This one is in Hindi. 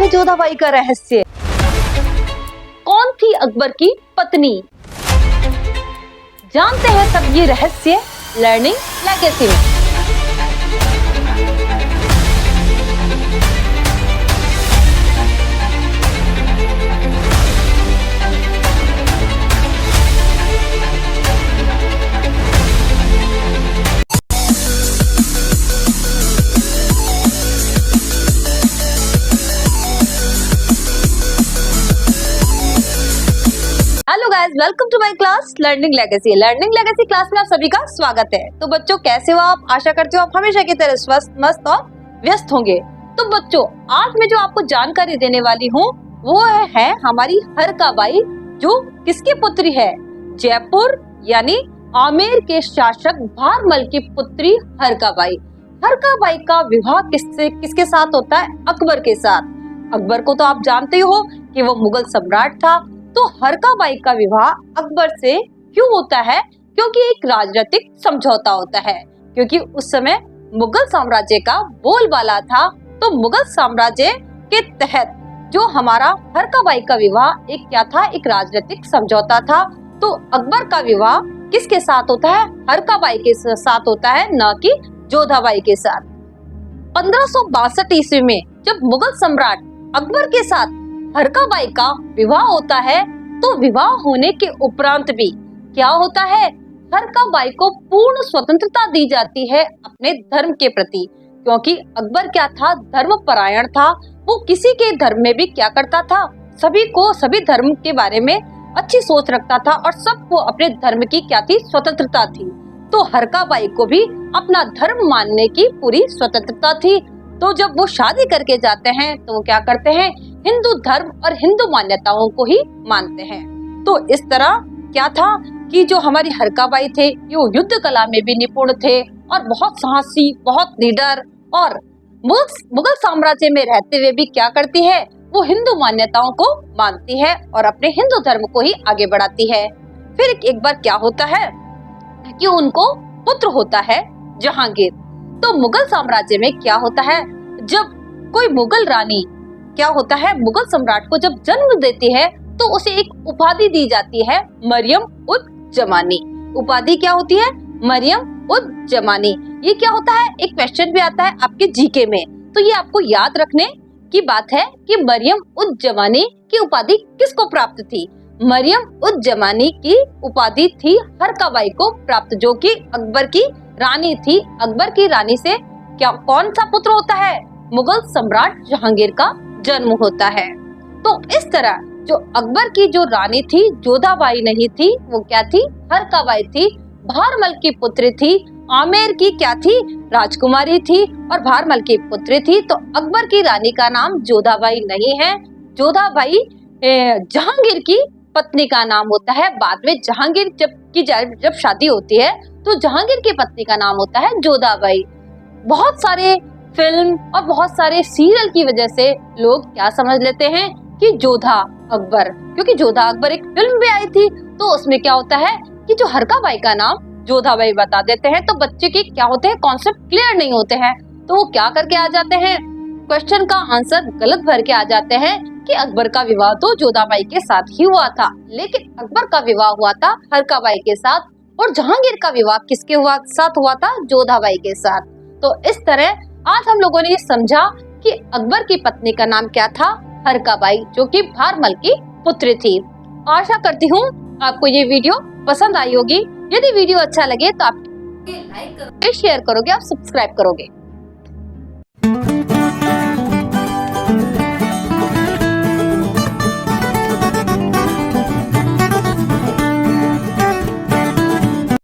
है जोधाबाई का रहस्य? कौन थी अकबर की पत्नी? जानते हैं सब ये रहस्य लर्निंग लेगेसी में। Hello guys, welcome to my class learning legacy class में आप सभी का स्वागत है। तो बच्चों, कैसे हो आप? आशा करती हूँ आप हमेशा की तरह स्वस्थ, मस्त और व्यस्त होंगे। तो बच्चों, आज मैं जो आपको जानकारी देने वाली हूँ वो है हमारी हरकाबाई, जो किसकी पुत्री है? जयपुर यानी आमेर के शासक भारमल की पुत्री हरकाबाई। हरकाबाई का विवाह किसके साथ होता है? अकबर के साथ। अकबर को तो आप जानते हो कि वो मुगल सम्राट था। तो हरकाबाई का विवाह अकबर से क्यों होता है? क्योंकि एक राजनीतिक समझौता होता है, क्योंकि उस समय मुगल साम्राज्य का बोलबाला था। तो मुगल साम्राज्य के तहत जो हमारा हरकाबाई का विवाह एक क्या था? एक राजनीतिक समझौता था। तो अकबर का विवाह किसके साथ होता है? हरकाबाई के साथ होता है, न कि जोधाबाई के साथ। 1562 ईस्वी में जब मुगल सम्राट अकबर के साथ हरकाबाई का विवाह होता है, तो विवाह होने के उपरांत भी क्या होता है? हरकाबाई को पूर्ण स्वतंत्रता दी जाती है अपने धर्म के प्रति, क्योंकि अकबर क्या था? धर्मपरायण था। वो किसी के धर्म में भी क्या करता था? सभी धर्म के बारे में अच्छी सोच रखता था और सबको अपने धर्म की क्या थी? स्वतंत्रता थी। तो हरकाबाई को भी अपना धर्म मानने की पूरी स्वतंत्रता थी। तो जब वो शादी करके जाते हैं तो वो क्या करते हैं? हिंदू धर्म और हिंदू मान्यताओं को ही मानते हैं। तो इस तरह क्या था कि जो हमारी हरकाबाई थे, ये युद्ध कला में भी निपुण थे और बहुत साहसी, बहुत निडर, और मुगल साम्राज्य में रहते हुए भी क्या करती है? वो हिंदू मान्यताओं को मानती है और अपने हिंदू धर्म को ही आगे बढ़ाती है। फिर एक बार क्या होता है कि उनको पुत्र होता है जहांगीर। तो मुगल साम्राज्य में क्या होता है? जब कोई मुगल रानी क्या होता है? मुगल सम्राट को जब जन्म देती है तो उसे एक उपाधि दी जाती है, मरियम उज जमानी। उपाधि क्या होती है? मरियम उज जमानी। ये क्या होता है? एक क्वेश्चन भी आता है आपके जीके में, तो ये आपको याद रखने की बात है कि मरियम उज जमानी की उपाधि किसको प्राप्त थी? मरियम उज जमानी की उपाधि थी हरकाबाई को प्राप्त, जो कि अकबर की रानी थी। अकबर की रानी से क्या कौन सा पुत्र होता है? मुगल सम्राट जहांगीर का जन्म होता है। तो इस तरह जो अकबर की जो रानी थी, जोधाबाई नहीं थी, वो क्या थी? हरकाबाई थी। भारमल की पुत्री थी। आमेर की क्या थी? राजकुमारी थी और भारमल की पुत्री थी। तो अकबर की रानी का नाम जोधाबाई नहीं है। जोधाबाई जहांगीर की पत्नी का नाम होता है। बाद में जहांगीर जब शादी होती है तो जहांगीर की पत्नी का नाम होता है जोधाबाई। बहुत सारे फिल्म और बहुत सारे सीरियल की वजह से लोग क्या समझ लेते हैं कि जोधा अकबर, क्योंकि जोधा अकबर एक फिल्म भी आई थी, तो उसमें क्या होता है कि जो हरकाबाई का नाम जोधाबाई बता देते हैं। तो बच्चे के क्या होते हैं? कॉन्सेप्ट क्लियर नहीं होते हैं, तो वो क्या करके आ जाते हैं? क्वेश्चन का आंसर गलत भर के आ जाते हैं कि अकबर का विवाह तो जोधाबाई के साथ ही हुआ था, लेकिन अकबर का विवाह हुआ था हरकाबाई के साथ, और जहांगीर का विवाह किसके साथ हुआ था? जोधाबाई के साथ। तो इस तरह आज हम लोगों ने ये समझा कि अकबर की पत्नी का नाम क्या था? हरकाबाई, जो कि भारमल की पुत्री थी। आशा करती हूँ आपको ये वीडियो पसंद आई होगी। यदि वीडियो अच्छा लगे तो आप लाइक करोगे, शेयर करोगे और सब्सक्राइब करोगे।